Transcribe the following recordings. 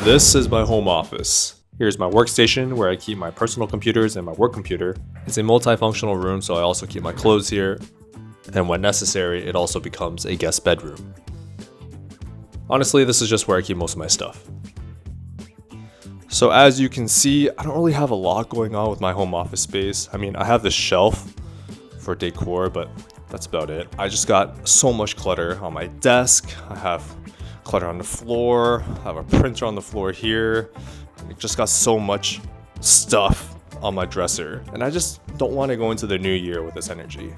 This is my home office. Here's my workstation where I keep my personal computers and my work computer. It's a multifunctional room, so I also keep my clothes here. And when necessary, it also becomes a guest bedroom. Honestly, this is just where I keep most of my stuff. So as you can see, I don't really have a lot going on with my home office space. I mean, I have this shelf for decor, but that's about it. I just got so much clutter on my desk. I have clutter on the floor. I have a printer on the floor here. I just got so much stuff on my dresser. And I just don't want to go into the new year with this energy.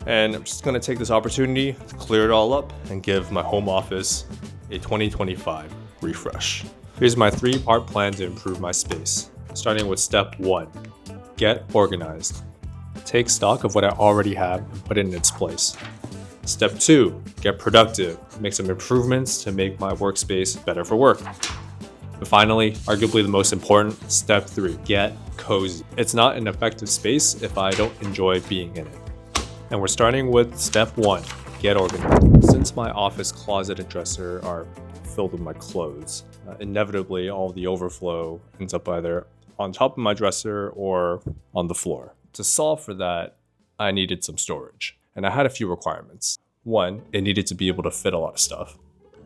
And I'm just going to take this opportunity to clear it all up and give my home office a 2025 refresh. Here's my 3-part plan to improve my space. Starting with step 1, get organized. Take stock of what I already have and put it in its place. Step 2, get productive. Make some improvements to make my workspace better for work. And finally, arguably the most important, step 3, get cozy. It's not an effective space if I don't enjoy being in it. And we're starting with step 1, get organized. Since my office closet and dresser are filled with my clothes, inevitably all the overflow ends up either on top of my dresser or on the floor. To solve for that, I needed some storage, and I had a few requirements. 1, it needed to be able to fit a lot of stuff,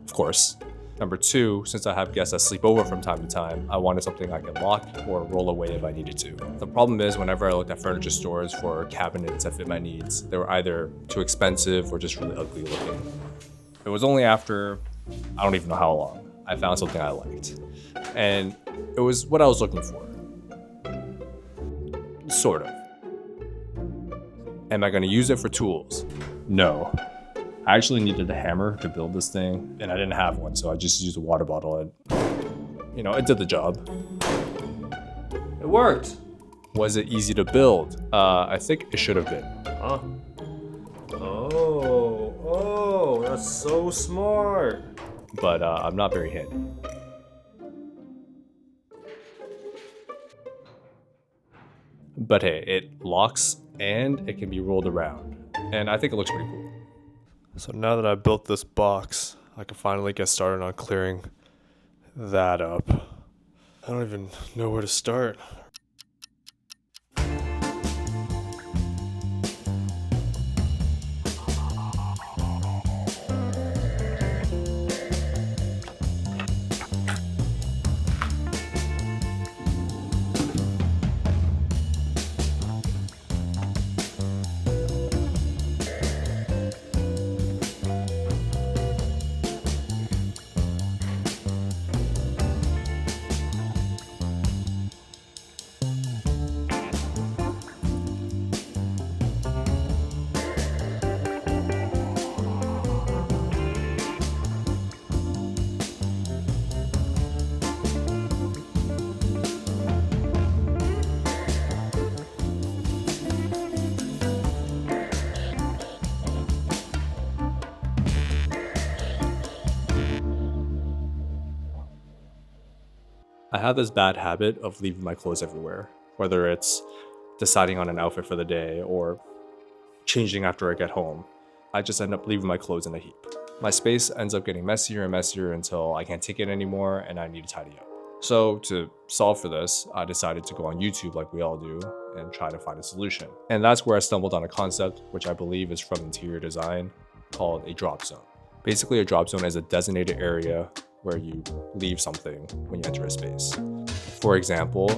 of course. Number 2, since I have guests that sleep over from time to time, I wanted something I could lock or roll away if I needed to. The problem is, whenever I looked at furniture stores for cabinets that fit my needs, they were either too expensive or just really ugly looking. It was only after, I don't even know how long, I found something I liked. And it was what I was looking for. Sort of. Am I going to use it for tools? No. I actually needed a hammer to build this thing, and I didn't have one, so I just used a water bottle, and, it did the job. It worked! Was it easy to build? I think it should have been. Huh? Oh, that's so smart! But I'm not very handy. But hey, it locks and it can be rolled around. And I think it looks pretty cool. So now that I built this box, I can finally get started on clearing that up. I don't even know where to start. I have this bad habit of leaving my clothes everywhere, whether it's deciding on an outfit for the day or changing after I get home. I just end up leaving my clothes in a heap. My space ends up getting messier and messier until I can't take it anymore and I need to tidy up. So to solve for this, I decided to go on YouTube like we all do and try to find a solution. And that's where I stumbled on a concept, which I believe is from interior design, called a drop zone. Basically, a drop zone is a designated area where you leave something when you enter a space. For example,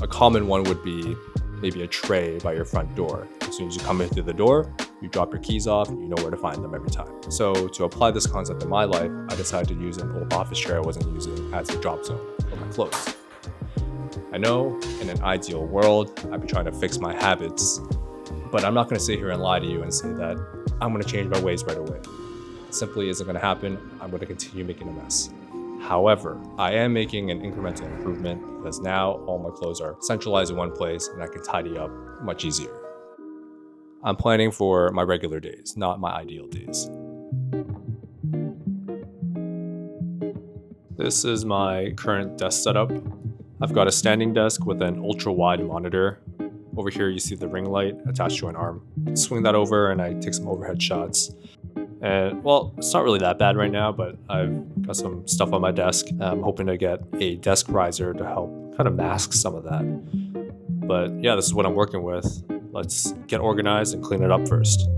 a common one would be maybe a tray by your front door. As soon as you come in through the door, you drop your keys off and you know where to find them every time. So to apply this concept in my life, I decided to use an old office chair I wasn't using as a drop zone for my clothes. I know in an ideal world, I'd be trying to fix my habits, but I'm not gonna sit here and lie to you and say that I'm gonna change my ways right away. It simply isn't gonna happen. I'm gonna continue making a mess. However, I am making an incremental improvement because now all my clothes are centralized in one place and I can tidy up much easier. I'm planning for my regular days, not my ideal days. This is my current desk setup. I've got a standing desk with an ultra-wide monitor. Over here you see the ring light attached to an arm. Swing that over and I take some overhead shots. And well, it's not really that bad right now, but I've got some stuff on my desk. I'm hoping to get a desk riser to help kind of mask some of that. But yeah, this is what I'm working with. Let's get organized and clean it up first.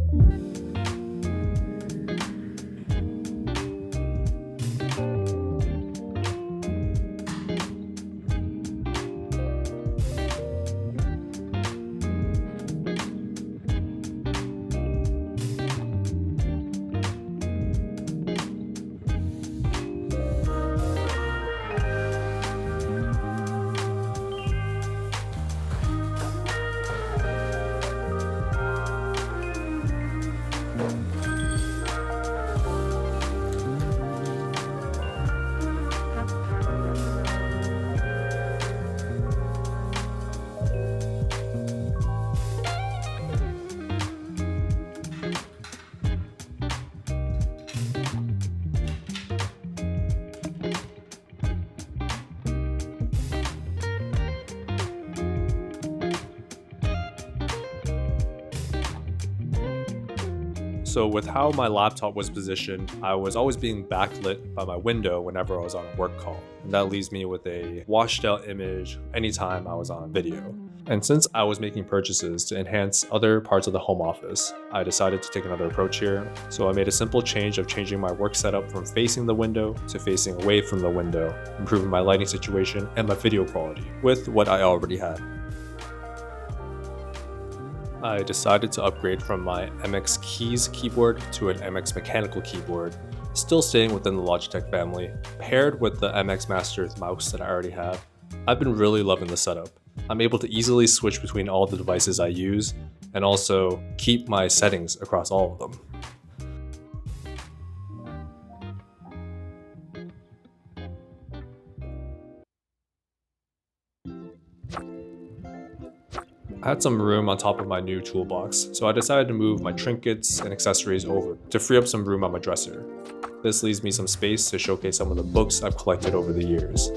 So with how my laptop was positioned, I was always being backlit by my window whenever I was on a work call. And that leaves me with a washed out image anytime I was on video. And since I was making purchases to enhance other parts of the home office, I decided to take another approach here. So I made a simple change of changing my work setup from facing the window to facing away from the window, improving my lighting situation and my video quality with what I already had. I decided to upgrade from my MX Keys keyboard to an MX Mechanical keyboard, still staying within the Logitech family, paired with the MX Masters mouse that I already have. I've been really loving the setup. I'm able to easily switch between all the devices I use, and also keep my settings across all of them. I had some room on top of my new toolbox, so I decided to move my trinkets and accessories over to free up some room on my dresser. This leaves me some space to showcase some of the books I've collected over the years.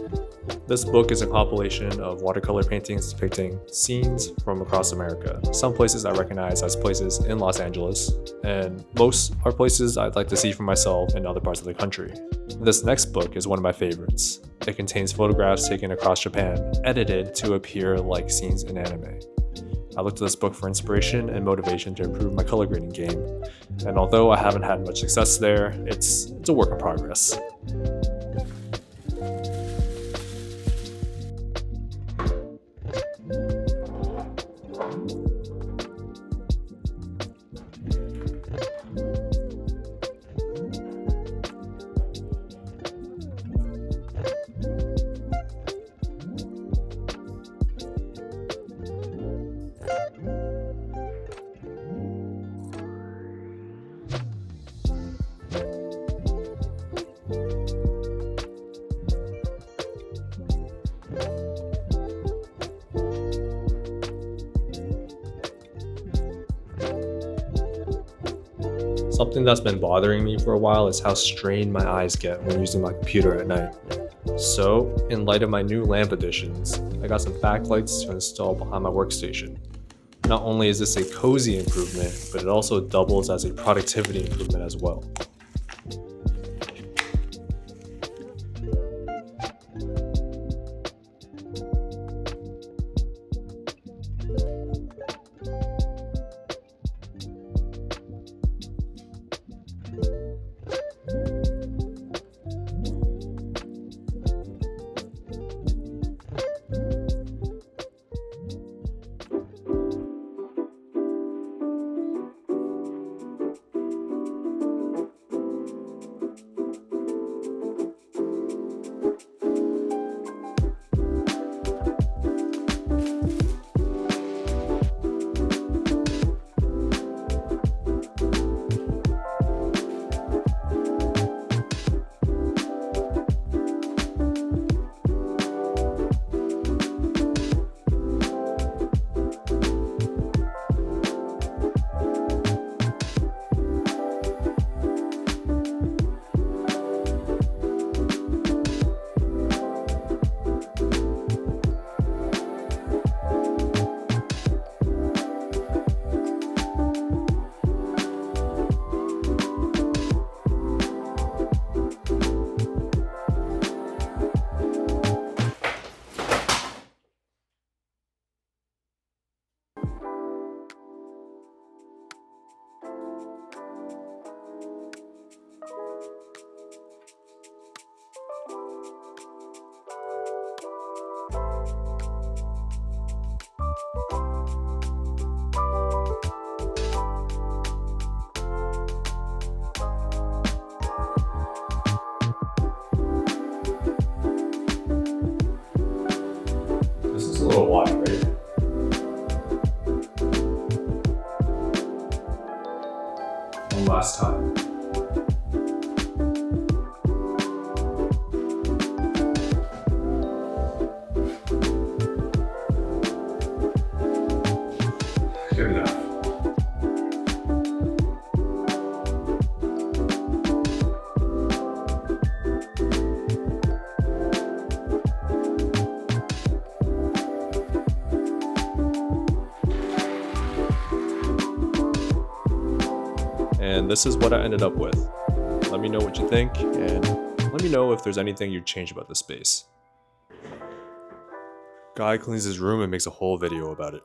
This book is a compilation of watercolor paintings depicting scenes from across America. Some places I recognize as places in Los Angeles, and most are places I'd like to see for myself in other parts of the country. This next book is one of my favorites. It contains photographs taken across Japan, edited to appear like scenes in anime. I looked to this book for inspiration and motivation to improve my color grading game, and although I haven't had much success there, it's a work in progress. Something that's been bothering me for a while is how strained my eyes get when using my computer at night. So, in light of my new lamp additions, I got some backlights to install behind my workstation. Not only is this a cozy improvement, but it also doubles as a productivity improvement as well. and this is what I ended up with. Let me know what you think, and let me know if there's anything you'd change about this space. Guy cleans his room and makes a whole video about it.